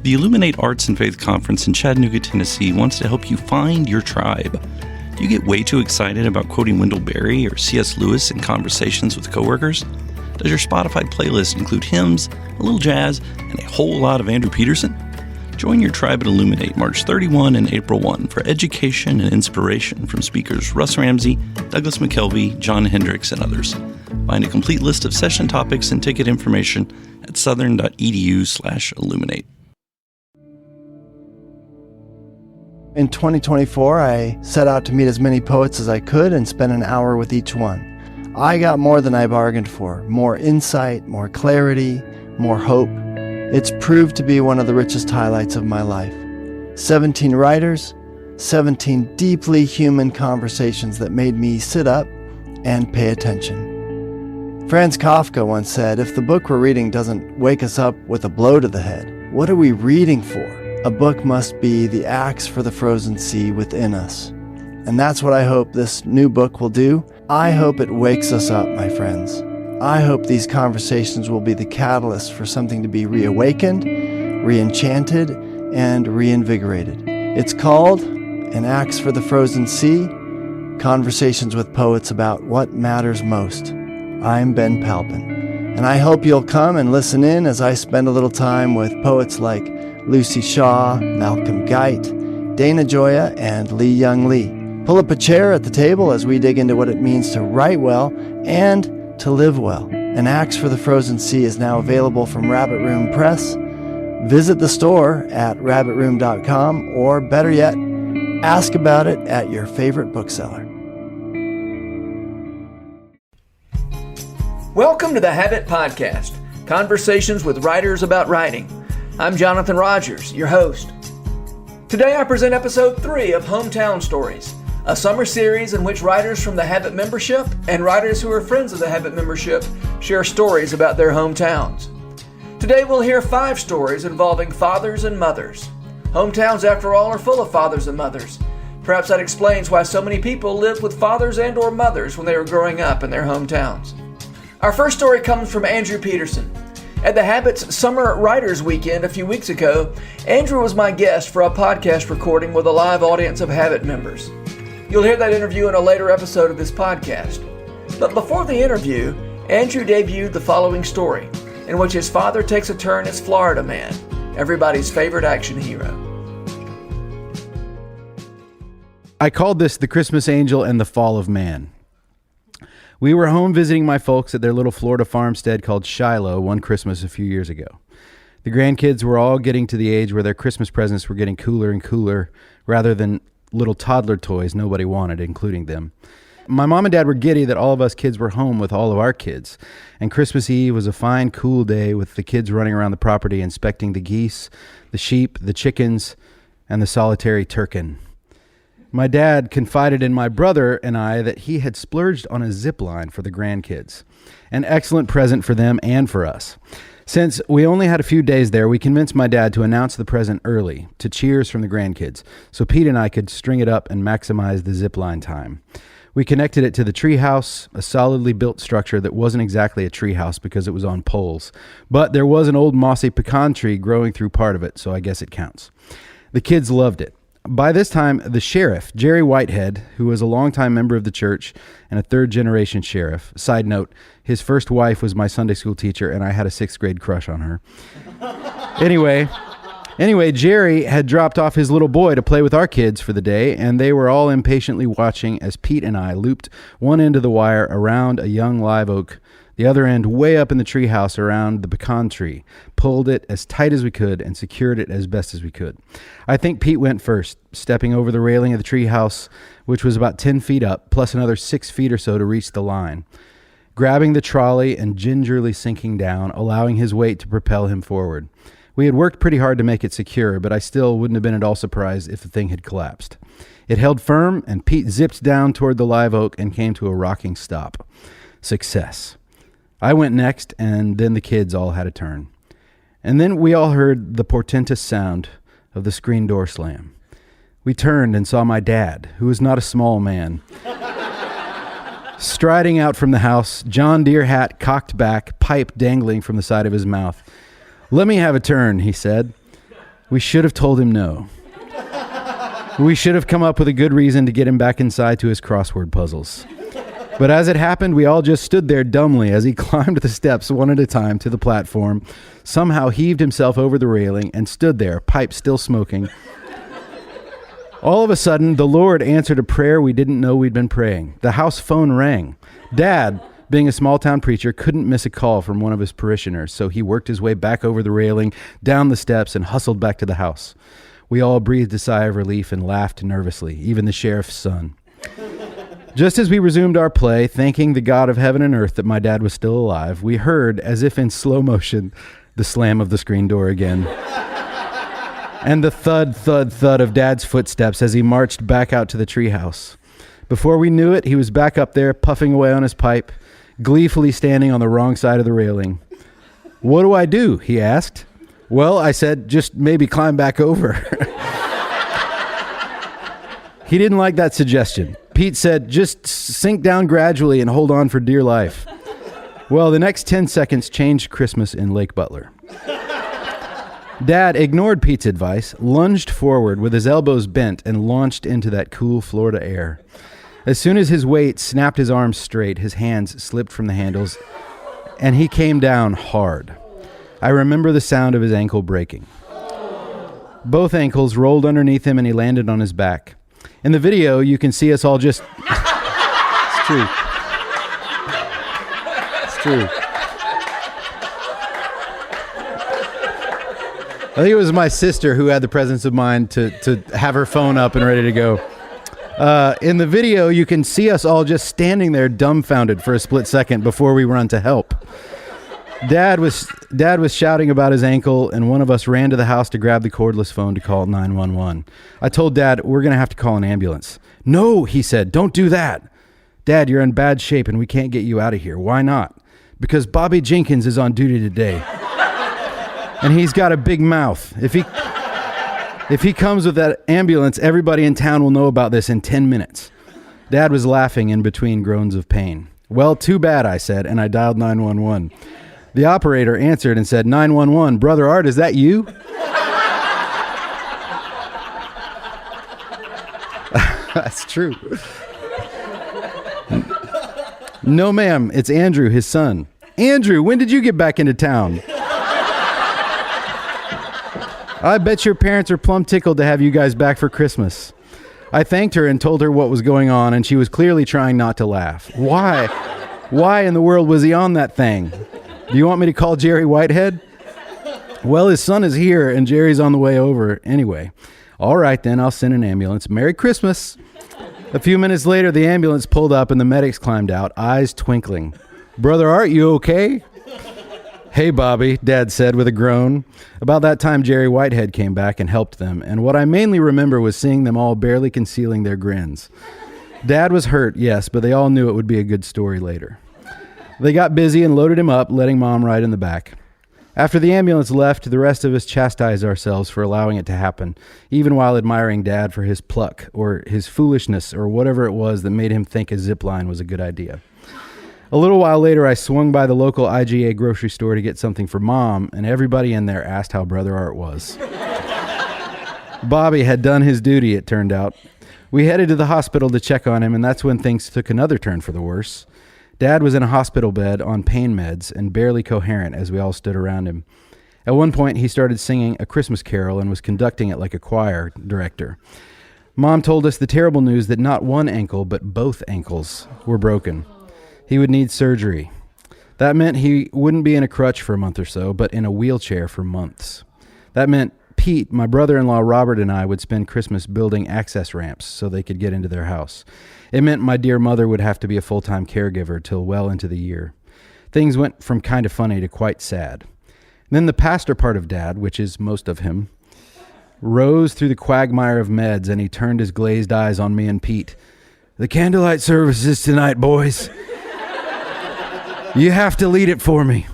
The Illuminate Arts and Faith Conference in Chattanooga, Tennessee wants to help you find your tribe. Do you get way too excited about quoting Wendell Berry or C.S. Lewis in conversations with coworkers? Does your Spotify playlist include hymns, a little jazz, and a whole lot of Andrew Peterson? Join your tribe at Illuminate March 31 and April 1 for education and inspiration from speakers Russ Ramsey, Douglas McKelvey, John Hendricks, and others. Find a complete list of session topics and ticket information at southern.edu/illuminate. In 2024, I set out to meet as many poets as I could and spend an hour with each one. I got more than I bargained for, more insight, more clarity, more hope. It's proved to be one of the richest highlights of my life. 17 writers, 17 deeply human conversations that made me sit up and pay attention. Franz Kafka once said, if the book we're reading doesn't wake us up with a blow to the head, what are we reading for? A book must be the axe for the frozen sea within us. And that's what I hope this new book will do. I hope it wakes us up, my friends. I hope these conversations will be the catalyst for something to be reawakened, re-enchanted, and reinvigorated. It's called An Axe for the Frozen Sea, Conversations with Poets About What Matters Most. I'm Ben Palpin, and I hope you'll come and listen in as I spend a little time with poets like Lucy Shaw, Malcolm Guite, Dana Gioia, and Lee Young Lee. Pull up a chair at the table as we dig into what it means to write well and to live well. An Axe for the Frozen Sea is now available from Rabbit Room Press. Visit the store at rabbitroom.com, or better yet, ask about it at your favorite bookseller. Welcome to the Habit Podcast, conversations with writers about writing. I'm Jonathan Rogers, your host. Today I present episode 3 of Hometown Stories, a summer series in which writers from the Habit membership and writers who are friends of the Habit membership share stories about their hometowns. Today we'll hear 5 stories involving fathers and mothers. Hometowns, after all, are full of fathers and mothers. Perhaps that explains why so many people lived with fathers and or mothers when they were growing up in their hometowns. Our first story comes from Andrew Peterson. At the Habit's Summer Writers Weekend a few weeks ago, Andrew was my guest for a podcast recording with a live audience of Habit members. You'll hear that interview in a later episode of this podcast. But before the interview, Andrew debuted the following story, in which his father takes a turn as Florida Man, everybody's favorite action hero. I called this The Christmas Angel and the Fall of Man. We were home visiting my folks at their little Florida farmstead called Shiloh one Christmas a few years ago. The grandkids were all getting to the age where their Christmas presents were getting cooler and cooler rather than little toddler toys nobody wanted, including them. My mom and dad were giddy that all of us kids were home with all of our kids, and Christmas Eve was a fine, cool day with the kids running around the property inspecting the geese, the sheep, the chickens, and the solitary turkin. My dad confided in my brother and I that he had splurged on a zip line for the grandkids, an excellent present for them and for us. Since we only had a few days there, we convinced my dad to announce the present early, to cheers from the grandkids, so Pete and I could string it up and maximize the zip line time. We connected it to the treehouse, a solidly built structure that wasn't exactly a treehouse because it was on poles, but there was an old mossy pecan tree growing through part of it, so I guess it counts. The kids loved it. By this time, the sheriff, Jerry Whitehead, who was a longtime member of the church and a third-generation sheriff. Side note, his first wife was my Sunday school teacher, and I had a 6th grade crush on her. Anyway, Jerry had dropped off his little boy to play with our kids for the day, and they were all impatiently watching as Pete and I looped one end of the wire around a young live oak, the other end way up in the treehouse around the pecan tree, pulled it as tight as we could, and secured it as best as we could. I think Pete went first, stepping over the railing of the treehouse, which was about 10 feet up, plus another 6 feet or so to reach the line, grabbing the trolley and gingerly sinking down, allowing his weight to propel him forward. We had worked pretty hard to make it secure, but I still wouldn't have been at all surprised if the thing had collapsed. It held firm, and Pete zipped down toward the live oak and came to a rocking stop. Success. I went next, and then the kids all had a turn. And then we all heard the portentous sound of the screen door slam. We turned and saw my dad, who was not a small man, striding out from the house, John Deere hat cocked back, pipe dangling from the side of his mouth. "Let me have a turn," he said. We should have told him no. We should have come up with a good reason to get him back inside to his crossword puzzles. But as it happened, we all just stood there dumbly as he climbed the steps one at a time to the platform, somehow heaved himself over the railing, and stood there, pipe still smoking. All of a sudden, the Lord answered a prayer we didn't know we'd been praying. The house phone rang. Dad, being a small-town preacher, couldn't miss a call from one of his parishioners, so he worked his way back over the railing, down the steps, and hustled back to the house. We all breathed a sigh of relief and laughed nervously, even the sheriff's son. Just as we resumed our play, thanking the God of heaven and earth that my dad was still alive, we heard, as if in slow motion, the slam of the screen door again. And the thud, thud, thud of Dad's footsteps as he marched back out to the treehouse. Before we knew it, he was back up there, puffing away on his pipe, gleefully standing on the wrong side of the railing. "What do I do?" he asked. "Well," I said, "just maybe climb back over." He didn't like that suggestion. Pete said, "Just sink down gradually and hold on for dear life." Well, the next 10 seconds changed Christmas in Lake Butler. Dad ignored Pete's advice, lunged forward with his elbows bent, and launched into that cool Florida air. As soon as his weight snapped his arms straight, his hands slipped from the handles, and he came down hard. I remember the sound of his ankle breaking. Both ankles rolled underneath him, and he landed on his back. In the video, you can see us all just... It's true. It's true. I think it was my sister who had the presence of mind to have her phone up and ready to go. In the video, you can see us all just standing there dumbfounded for a split second before we run to help. Dad was shouting about his ankle, and one of us ran to the house to grab the cordless phone to call 911. I told Dad, "We're going to have to call an ambulance." "No," he said, "don't do that." "Dad, you're in bad shape and we can't get you out of here." "Why not?" "Because Bobby Jenkins is on duty today. And he's got a big mouth. If he comes with that ambulance, everybody in town will know about this in 10 minutes. Dad was laughing in between groans of pain. "Well, too bad," I said, and I dialed 911. The operator answered and said, "911, Brother Art, is that you?" That's true. "No, ma'am, it's Andrew, his son." "Andrew, when did you get back into town?" "I bet your parents are plumb tickled to have you guys back for Christmas." I thanked her and told her what was going on, and she was clearly trying not to laugh. Why? Why in the world was he on that thing? "Do you want me to call Jerry Whitehead?" "Well, his son is here, and Jerry's on the way over anyway." "All right, then, I'll send an ambulance. Merry Christmas." A few minutes later, the ambulance pulled up, and the medics climbed out, eyes twinkling. "Brother Art, you okay?" "Hey, Bobby," Dad said with a groan. About that time, Jerry Whitehead came back and helped them, and what I mainly remember was seeing them all barely concealing their grins. Dad was hurt, yes, but they all knew it would be a good story later. They got busy and loaded him up, letting Mom ride in the back. After the ambulance left, the rest of us chastised ourselves for allowing it to happen, even while admiring Dad for his pluck, or his foolishness, or whatever it was that made him think a zip line was a good idea. A little while later, I swung by the local IGA grocery store to get something for Mom, and everybody in there asked how Brother Art was. Bobby had done his duty, it turned out. We headed to the hospital to check on him, and that's when things took another turn for the worse. Dad was in a hospital bed on pain meds and barely coherent as we all stood around him. At one point, he started singing A Christmas Carol and was conducting it like a choir director. Mom told us the terrible news that not one ankle, but both ankles were broken. He would need surgery. That meant he wouldn't be in a crutch for a month or so, but in a wheelchair for months. That meant Pete, my brother-in-law Robert, and I would spend Christmas building access ramps so they could get into their house. It meant my dear mother would have to be a full-time caregiver till well into the year. Things went from kind of funny to quite sad. Then the pastor part of Dad, which is most of him, rose through the quagmire of meds, and he turned his glazed eyes on me and Pete. "The candlelight service is tonight, boys. You have to lead it for me."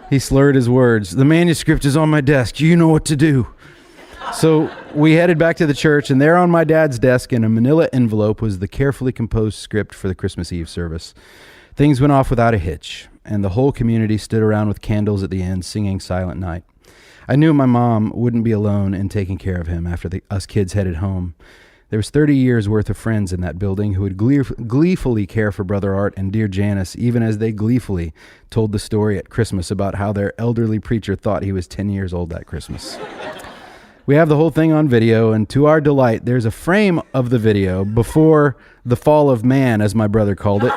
He slurred his words. "The manuscript is on my desk. You know what to do." So we headed back to the church, and there on my dad's desk in a manila envelope was the carefully composed script for the Christmas Eve service. Things went off without a hitch, and the whole community stood around with candles at the end singing Silent Night. I knew my mom wouldn't be alone in taking care of him after us kids headed home. There was 30 years worth of friends in that building who would gleefully care for Brother Art and dear Janice, even as they gleefully told the story at Christmas about how their elderly preacher thought he was 10 years old that Christmas. We have the whole thing on video, and to our delight, there's a frame of the video before the fall of man, as my brother called it,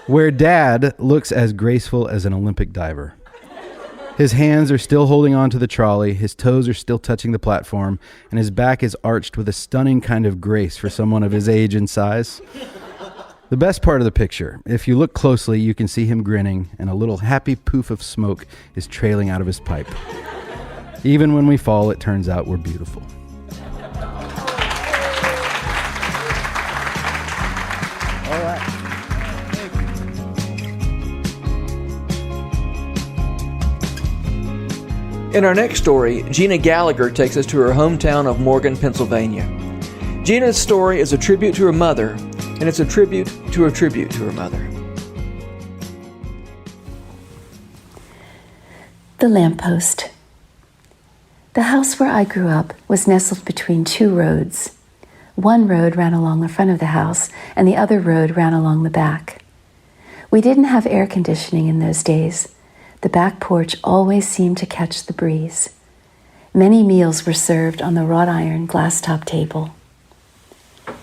where Dad looks as graceful as an Olympic diver. His hands are still holding onto the trolley, his toes are still touching the platform, and his back is arched with a stunning kind of grace for someone of his age and size. The best part of the picture, if you look closely, you can see him grinning, and a little happy poof of smoke is trailing out of his pipe. Even when we fall, it turns out we're beautiful. All right. In our next story, Gina Gallagher takes us to her hometown of Morgan, Pennsylvania. Gina's story is a tribute to her mother, and it's a tribute to her mother. The lamppost. The house where I grew up was nestled between two roads. One road ran along the front of the house, and the other road ran along the back. We didn't have air conditioning in those days. The back porch always seemed to catch the breeze. Many meals were served on the wrought iron glass-top table.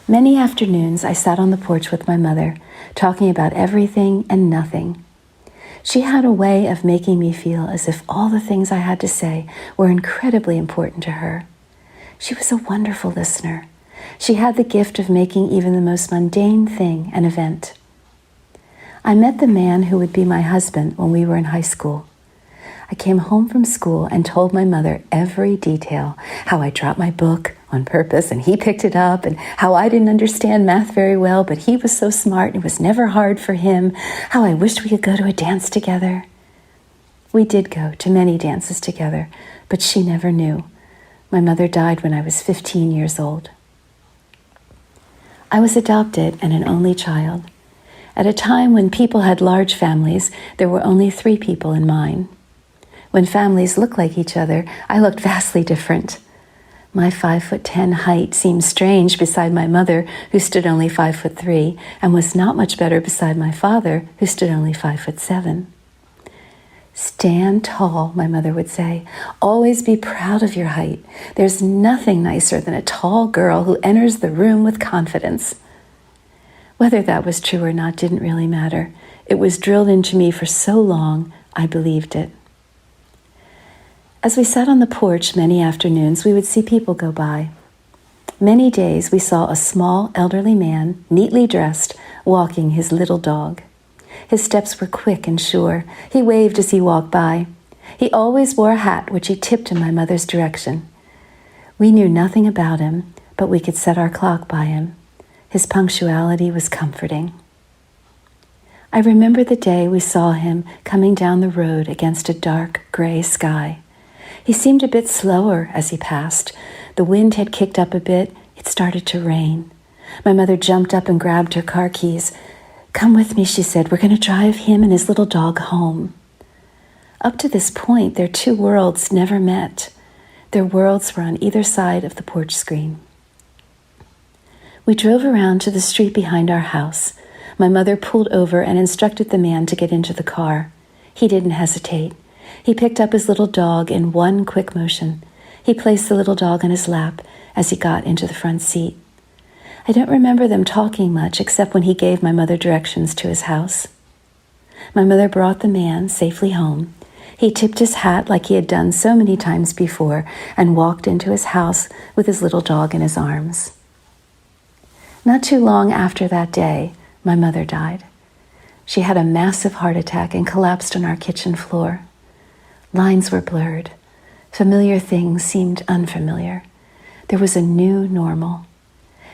Many afternoons I sat on the porch with my mother, talking about everything and nothing. She had a way of making me feel as if all the things I had to say were incredibly important to her. She was a wonderful listener. She had the gift of making even the most mundane thing an event. I met the man who would be my husband when we were in high school. I came home from school and told my mother every detail, how I dropped my book on purpose and he picked it up, and how I didn't understand math very well, but he was so smart and it was never hard for him, how I wished we could go to a dance together. We did go to many dances together, but she never knew. My mother died when I was 15 years old. I was adopted and an only child. At a time when people had large families, there were only 3 people in mine. When families looked like each other, I looked vastly different. My 5'10" height seemed strange beside my mother, who stood only 5'3", and was not much better beside my father, who stood only 5'7". Stand tall, my mother would say. Always be proud of your height. There's nothing nicer than a tall girl who enters the room with confidence. Whether that was true or not didn't really matter. It was drilled into me for so long, I believed it. As we sat on the porch many afternoons, we would see people go by. Many days we saw a small elderly man, neatly dressed, walking his little dog. His steps were quick and sure. He waved as he walked by. He always wore a hat which he tipped in my mother's direction. We knew nothing about him, but we could set our clock by him. His punctuality was comforting. I remember the day we saw him coming down the road against a dark gray sky. He seemed a bit slower as he passed. The wind had kicked up a bit. It started to rain. My mother jumped up and grabbed her car keys. "Come with me," she said. "We're going to drive him and his little dog home." Up to this point, their 2 worlds never met. Their worlds were on either side of the porch screen. We drove around to the street behind our house. My mother pulled over and instructed the man to get into the car. He didn't hesitate. He picked up his little dog in one quick motion. He placed the little dog on his lap as he got into the front seat. I don't remember them talking much except when he gave my mother directions to his house. My mother brought the man safely home. He tipped his hat like he had done so many times before and walked into his house with his little dog in his arms. Not too long after that day, my mother died. She had a massive heart attack and collapsed on our kitchen floor. Lines were blurred. Familiar things seemed unfamiliar. There was a new normal.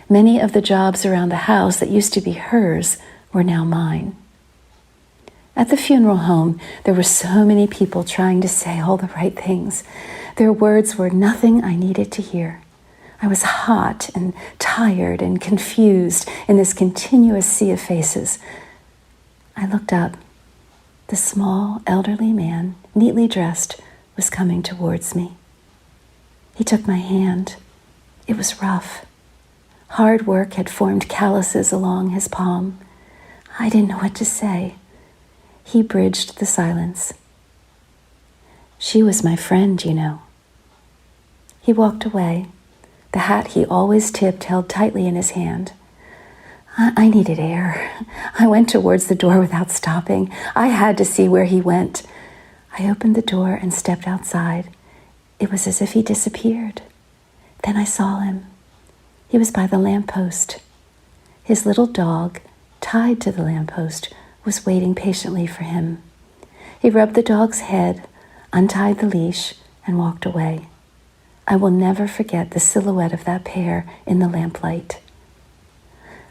Many of the jobs around the house that used to be hers were now mine. At the funeral home, there were so many people trying to say all the right things. Their words were nothing I needed to hear. I was hot and tired and confused in this continuous sea of faces. I looked up. The small, elderly man, neatly dressed, was coming towards me. He took my hand. It was rough. Hard work had formed calluses along his palm. I didn't know what to say. He bridged the silence. She was my friend, you know. He walked away, the hat he always tipped held tightly in his hand. I needed air. I went towards the door without stopping. I had to see where he went. I opened the door and stepped outside. It was as if he disappeared. Then I saw him. He was by the lamppost. His little dog, tied to the lamppost, was waiting patiently for him. He rubbed the dog's head, untied the leash, and walked away. I will never forget the silhouette of that pair in the lamplight.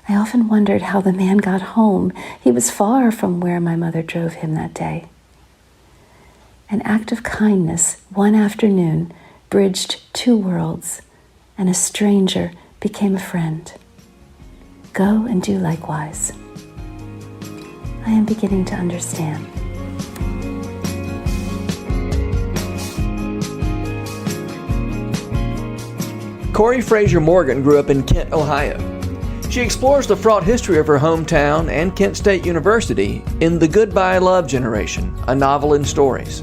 I often wondered how the man got home. He was far from where my mother drove him that day. An act of kindness one afternoon bridged two worlds, and a stranger became a friend. Go and do likewise. I am beginning to understand. Kori Frazier Morgan grew up in Kent, Ohio. She explores the fraught history of her hometown and Kent State University in The Goodbye Love Generation, a novel in stories.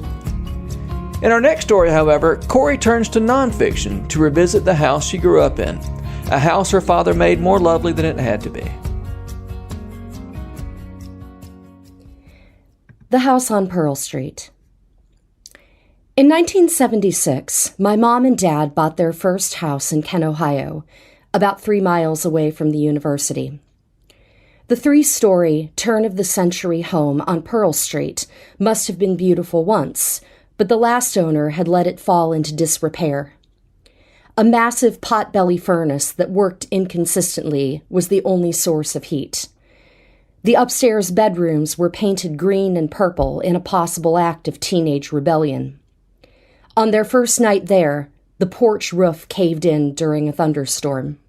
In our next story, however, Kori turns to nonfiction to revisit the house she grew up in, a house her father made more lovely than it had to be. The House on Pearl Street. In 1976, my mom and dad bought their first house in Kent, Ohio, about 3 miles away from the university. The 3-story, turn-of-the-century home on Pearl Street must have been beautiful once, but the last owner had let it fall into disrepair. A massive pot-belly furnace that worked inconsistently was the only source of heat. The upstairs bedrooms were painted green and purple in a possible act of teenage rebellion. On their first night there, the porch roof caved in during a thunderstorm.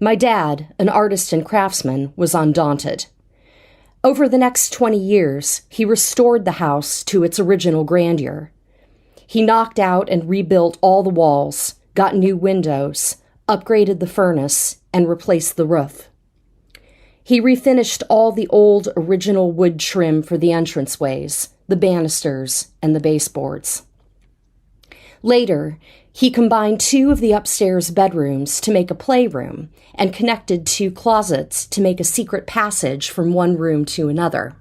My dad, an artist and craftsman, was undaunted. Over the next 20 years, he restored the house to its original grandeur. He knocked out and rebuilt all the walls, got new windows, upgraded the furnace, and replaced the roof. He refinished all the old original wood trim for the entranceways, the banisters, and the baseboards. Later, he combined 2 of the upstairs bedrooms to make a playroom and connected 2 closets to make a secret passage from one room to another.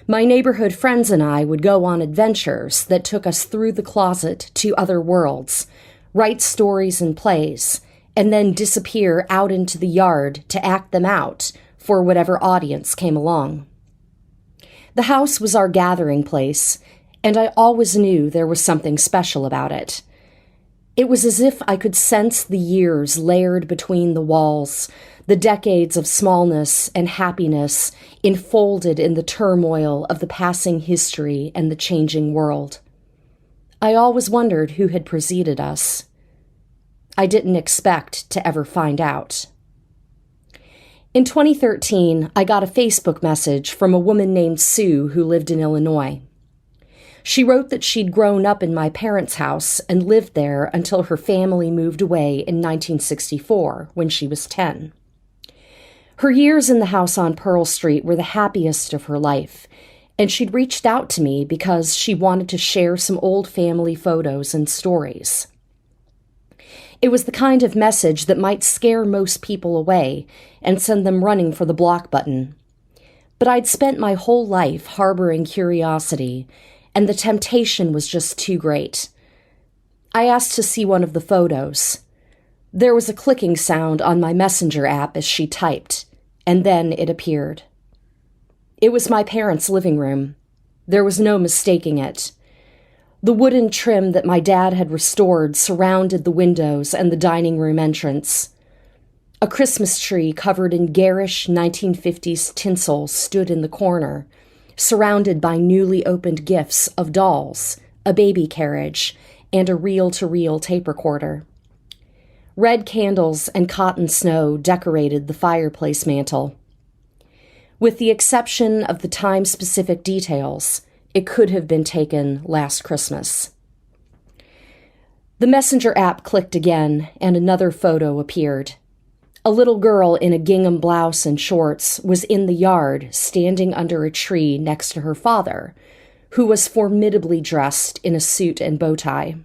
My neighborhood friends and I would go on adventures that took us through the closet to other worlds, write stories and plays, and then disappear out into the yard to act them out for whatever audience came along. The house was our gathering place, and I always knew there was something special about it. It was as if I could sense the years layered between the walls, the decades of smallness and happiness enfolded in the turmoil of the passing history and the changing world. I always wondered who had preceded us. I didn't expect to ever find out. In 2013, I got a Facebook message from a woman named Sue who lived in Illinois. She wrote that she'd grown up in my parents' house and lived there until her family moved away in 1964, when she was 10. Her years in the house on Pearl Street were the happiest of her life, and she'd reached out to me because she wanted to share some old family photos and stories. It was the kind of message that might scare most people away and send them running for the block button. But I'd spent my whole life harboring curiosity, and the temptation was just too great. I asked to see one of the photos. There was a clicking sound on my messenger app as she typed, and then it appeared. It was my parents' living room. There was no mistaking it. The wooden trim that my dad had restored surrounded the windows and the dining room entrance. A Christmas tree covered in garish 1950s tinsel stood in the corner, surrounded by newly opened gifts of dolls, a baby carriage, and a reel-to-reel tape recorder. Red candles and cotton snow decorated the fireplace mantel. With the exception of the time-specific details, it could have been taken last Christmas. The messenger app clicked again, and another photo appeared. A little girl in a gingham blouse and shorts was in the yard, standing under a tree next to her father, who was formidably dressed in a suit and bow tie.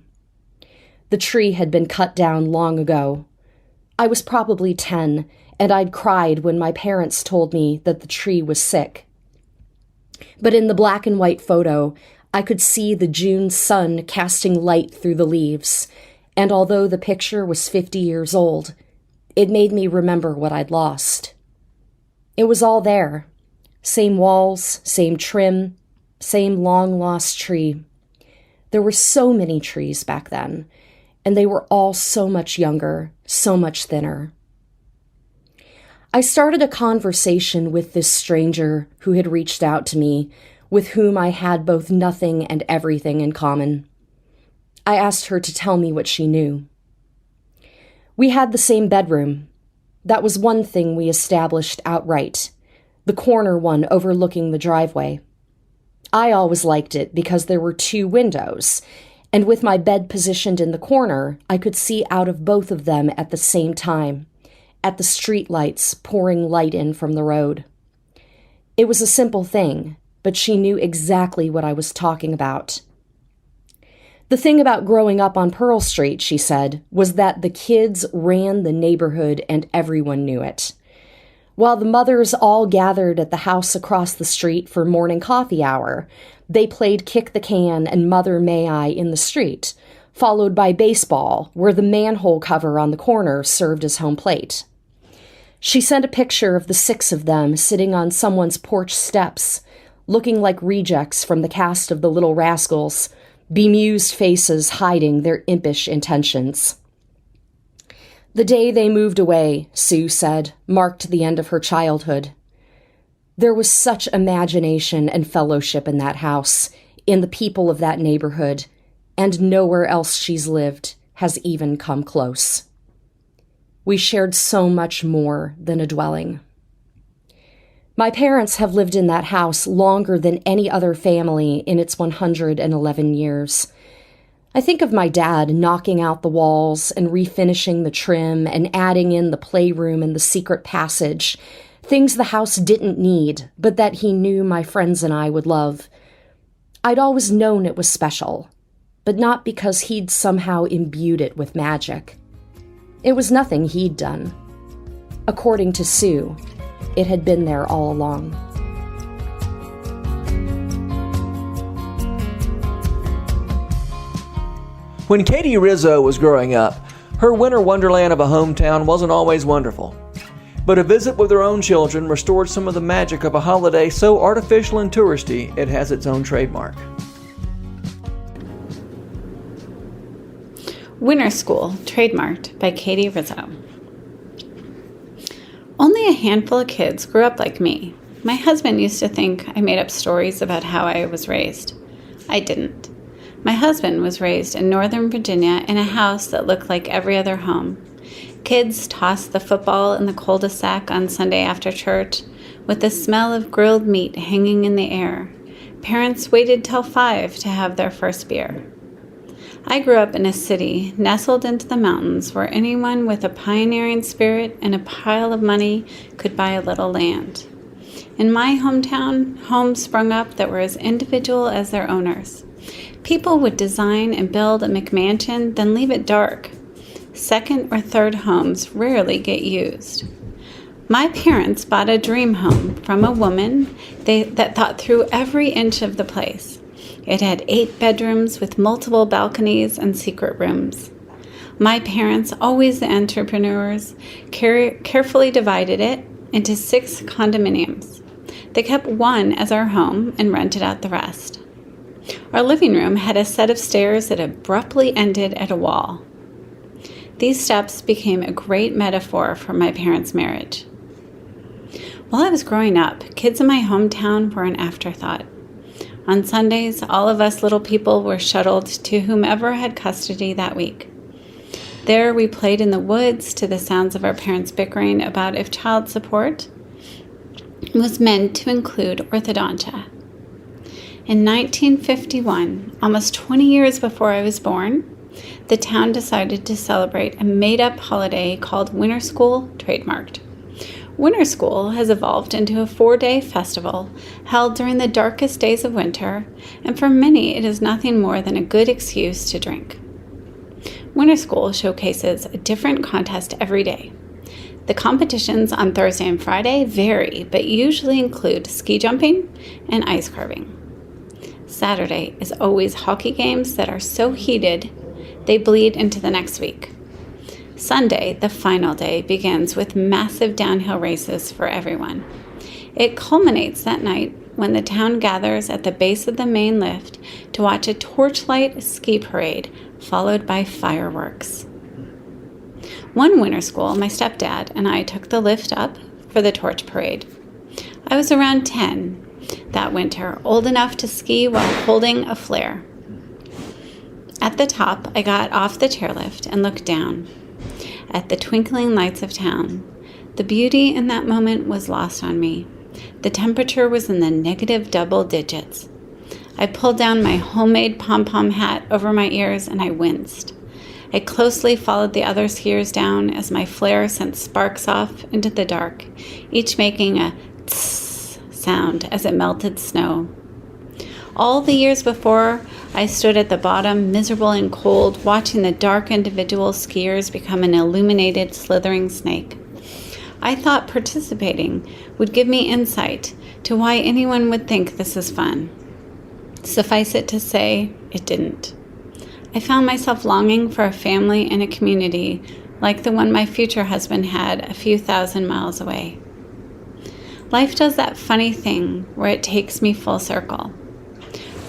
The tree had been cut down long ago. I was probably 10, and I'd cried when my parents told me that the tree was sick. But in the black and white photo, I could see the June sun casting light through the leaves, and although the picture was 50 years old, it made me remember what I'd lost. It was all there. Same walls, same trim, same long-lost tree. There were so many trees back then, and they were all so much younger, so much thinner. I started a conversation with this stranger who had reached out to me, with whom I had both nothing and everything in common. I asked her to tell me what she knew. We had the same bedroom. That was one thing we established outright, the corner one overlooking the driveway. I always liked it because there were 2 windows, and with my bed positioned in the corner, I could see out of both of them at the same time, at the streetlights pouring light in from the road. It was a simple thing, but she knew exactly what I was talking about. The thing about growing up on Pearl Street, she said, was that the kids ran the neighborhood and everyone knew it. While the mothers all gathered at the house across the street for morning coffee hour, they played kick the can and Mother May I in the street, followed by baseball, where the manhole cover on the corner served as home plate. She sent a picture of the 6 of them sitting on someone's porch steps, looking like rejects from the cast of The Little Rascals, bemused faces hiding their impish intentions. The day they moved away, Sue said, marked the end of her childhood. There was such imagination and fellowship in that house, in the people of that neighborhood, and nowhere else she's lived has even come close. We shared so much more than a dwelling. My parents have lived in that house longer than any other family in its 111 years. I think of my dad knocking out the walls and refinishing the trim and adding in the playroom and the secret passage, things the house didn't need, but that he knew my friends and I would love. I'd always known it was special, but not because he'd somehow imbued it with magic. It was nothing he'd done. According to Sue, it had been there all along. When Katie Rizzo was growing up, her winter wonderland of a hometown wasn't always wonderful. But a visit with her own children restored some of the magic of a holiday so artificial and touristy it has its own trademark. Winter School, trademarked by Katie Rizzo. Only a handful of kids grew up like me. My husband used to think I made up stories about how I was raised. I didn't. My husband was raised in Northern Virginia in a house that looked like every other home. Kids tossed the football in the cul-de-sac on Sunday after church, with the smell of grilled meat hanging in the air. Parents waited till 5 to have their first beer. I grew up in a city nestled into the mountains where anyone with a pioneering spirit and a pile of money could buy a little land. In my hometown, homes sprung up that were as individual as their owners. People would design and build a McMansion, then leave it dark. Second or third homes rarely get used. My parents bought a dream home from a woman that thought through every inch of the place. It had 8 bedrooms with multiple balconies and secret rooms. My parents, always the entrepreneurs, carefully divided it into 6 condominiums. They kept one as our home and rented out the rest. Our living room had a set of stairs that abruptly ended at a wall. These steps became a great metaphor for my parents' marriage. While I was growing up, kids in my hometown were an afterthought. On Sundays, all of us little people were shuttled to whomever had custody that week. There we played in the woods to the sounds of our parents bickering about if child support was meant to include orthodontia. In 1951, almost 20 years before I was born, the town decided to celebrate a made-up holiday called Winter School, trademarked. Winter School has evolved into a 4-day festival held during the darkest days of winter, and for many it is nothing more than a good excuse to drink. Winter School showcases a different contest every day. The competitions on Thursday and Friday vary, but usually include ski jumping and ice carving. Saturday is always hockey games that are so heated they bleed into the next week. Sunday, the final day, begins with massive downhill races for everyone. It culminates that night when the town gathers at the base of the main lift to watch a torchlight ski parade followed by fireworks. One winter school, my stepdad and I took the lift up for the torch parade. I was around 10 that winter, old enough to ski while holding a flare. At the top, I got off the chairlift and looked down at the twinkling lights of town. The beauty in that moment was lost on me. The temperature was in the negative double digits. I pulled down my homemade pom-pom hat over my ears and I winced. I closely followed the other skiers down as my flare sent sparks off into the dark, each making a tss sound as it melted snow. All the years before, I stood at the bottom, miserable and cold, watching the dark individual skiers become an illuminated, slithering snake. I thought participating would give me insight to why anyone would think this is fun. Suffice it to say, it didn't. I found myself longing for a family and a community like the one my future husband had a few thousand miles away. Life does that funny thing where it takes me full circle.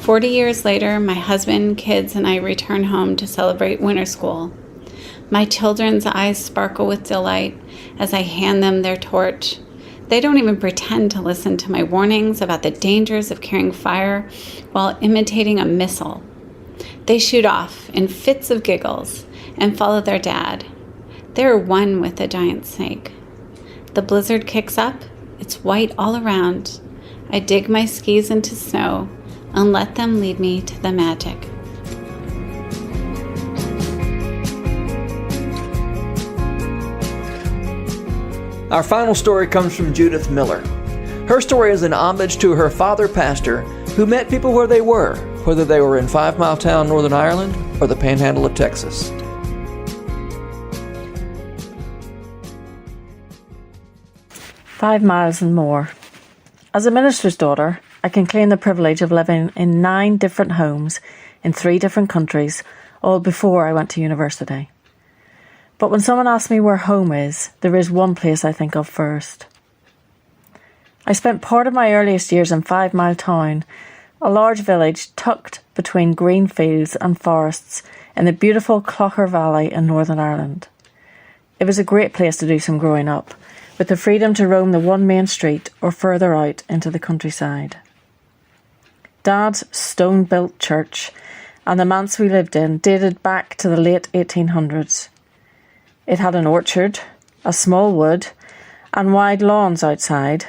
40 years later, my husband, kids, and I return home to celebrate winter school. My children's eyes sparkle with delight as I hand them their torch. They don't even pretend to listen to my warnings about the dangers of carrying fire while imitating a missile. They shoot off in fits of giggles and follow their dad. They're one with the giant snake. The blizzard kicks up. It's white all around. I dig my skis into snow and let them lead me to the magic. Our final story comes from Judith Millar. Her story is an homage to her father pastor who met people where they were, whether they were in Fivemiletown, Northern Ireland, or the Panhandle of Texas. "5 miles and more. As a minister's daughter, I can claim the privilege of living in 9 different homes in 3 different countries, all before I went to university. But when someone asks me where home is, there is one place I think of first. I spent part of my earliest years in 5-Miletown, a large village tucked between green fields and forests in the beautiful Gallagher Valley in Northern Ireland. It was a great place to do some growing up, with the freedom to roam the one main street or further out into the countryside. Dad's stone-built church and the manse we lived in dated back to the late 1800s. It had an orchard, a small wood, and wide lawns outside,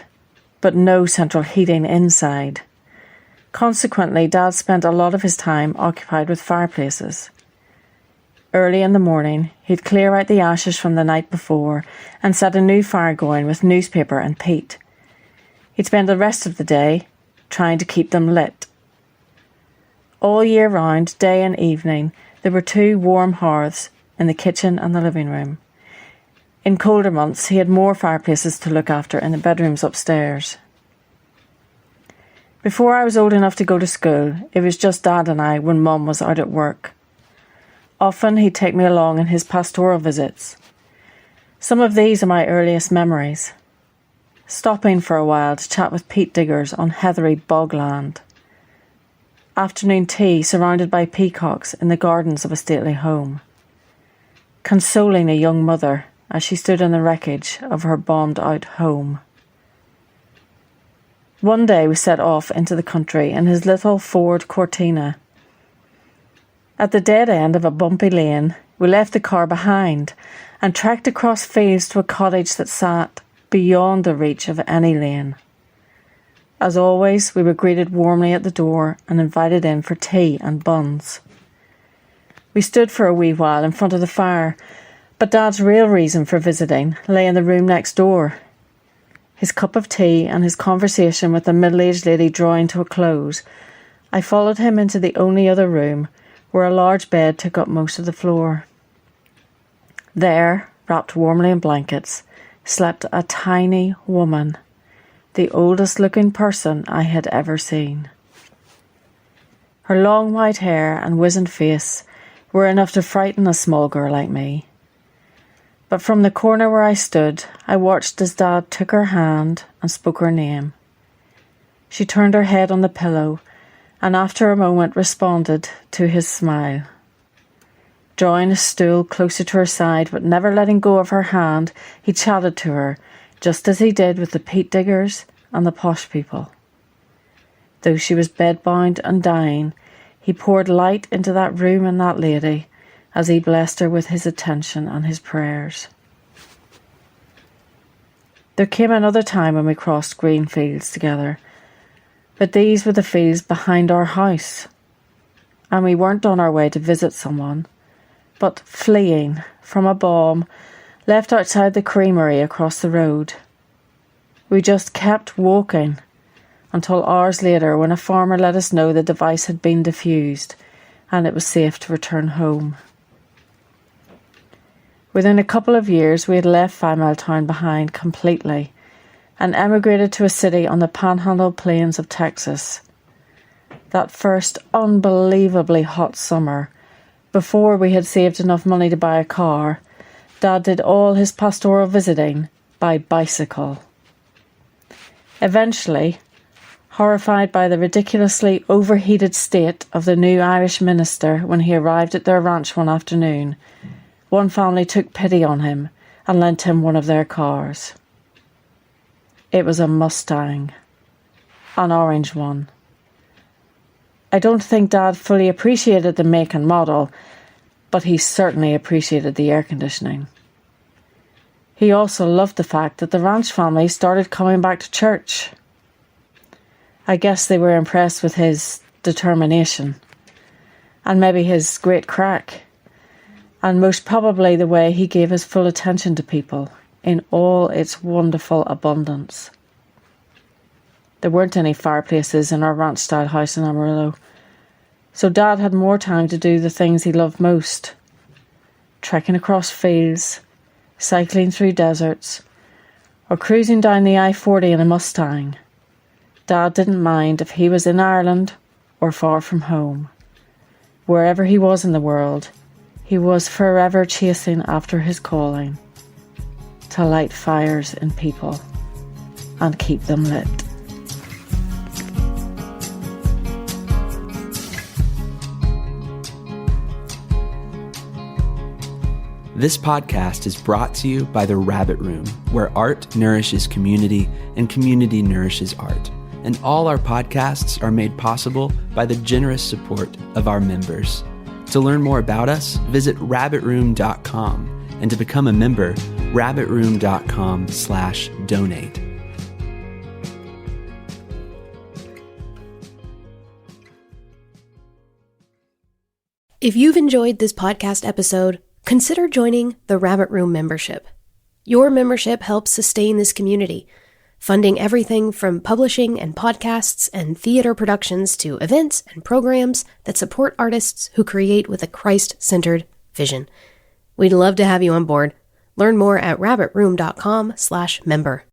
but no central heating inside. Consequently, Dad spent a lot of his time occupied with fireplaces. Early in the morning, he'd clear out the ashes from the night before and set a new fire going with newspaper and peat. He'd spend the rest of the day trying to keep them lit. All year round, day and evening, there were 2 warm hearths in the kitchen and the living room. In colder months, he had more fireplaces to look after in the bedrooms upstairs. Before I was old enough to go to school, it was just Dad and I when Mum was out at work. Often he'd take me along in his pastoral visits. Some of these are my earliest memories. Stopping for a while to chat with peat diggers on heathery bogland. Afternoon tea surrounded by peacocks in the gardens of a stately home. Consoling a young mother as she stood in the wreckage of her bombed-out home. One day we set off into the country in his little Ford Cortina. At the dead end of a bumpy lane, we left the car behind and trekked across fields to a cottage that sat beyond the reach of any lane. As always, we were greeted warmly at the door and invited in for tea and buns. We stood for a wee while in front of the fire, but Dad's real reason for visiting lay in the room next door. His cup of tea and his conversation with the middle-aged lady drawing to a close, I followed him into the only other room, where a large bed took up most of the floor. There, wrapped warmly in blankets, slept a tiny woman, the oldest-looking person I had ever seen. Her long white hair and wizened face were enough to frighten a small girl like me. But from the corner where I stood, I watched as Dad took her hand and spoke her name. She turned her head on the pillow, and after a moment responded to his smile. Drawing a stool closer to her side, but never letting go of her hand, he chatted to her, just as he did with the peat diggers and the posh people. Though she was bedbound and dying, he poured light into that room and that lady, as he blessed her with his attention and his prayers. There came another time when we crossed green fields together, but these were the fields behind our house, and we weren't on our way to visit someone, but fleeing from a bomb left outside the creamery across the road. We just kept walking until hours later, when a farmer let us know the device had been defused and it was safe to return home. Within a couple of years, we had left Fivemiletown behind completely and emigrated to a city on the Panhandle Plains of Texas. That first unbelievably hot summer, before we had saved enough money to buy a car, Dad did all his pastoral visiting by bicycle. Eventually, horrified by the ridiculously overheated state of the new Irish minister when he arrived at their ranch one afternoon, one family took pity on him and lent him one of their cars. It was a Mustang, an orange one. I don't think Dad fully appreciated the make and model, but he certainly appreciated the air conditioning. He also loved the fact that the ranch family started coming back to church. I guess they were impressed with his determination, and maybe his great crack, and most probably the way he gave his full attention to people in all its wonderful abundance. There weren't any fireplaces in our ranch-style house in Amarillo, so Dad had more time to do the things he loved most: trekking across fields, cycling through deserts, or cruising down the I-40 in a Mustang. Dad didn't mind if he was in Ireland or far from home. Wherever he was in the world, he was forever chasing after his calling to light fires in people and keep them lit. This podcast is brought to you by The Rabbit Room, where art nourishes community and community nourishes art. And all our podcasts are made possible by the generous support of our members. To learn more about us, visit rabbitroom.com, and to become a member, rabbitroom.com/donate. If you've enjoyed this podcast episode, consider joining the Rabbit Room membership. Your membership helps sustain this community, funding everything from publishing and podcasts and theater productions to events and programs that support artists who create with a Christ-centered vision. We'd love to have you on board. Learn more at rabbitroom.com/member.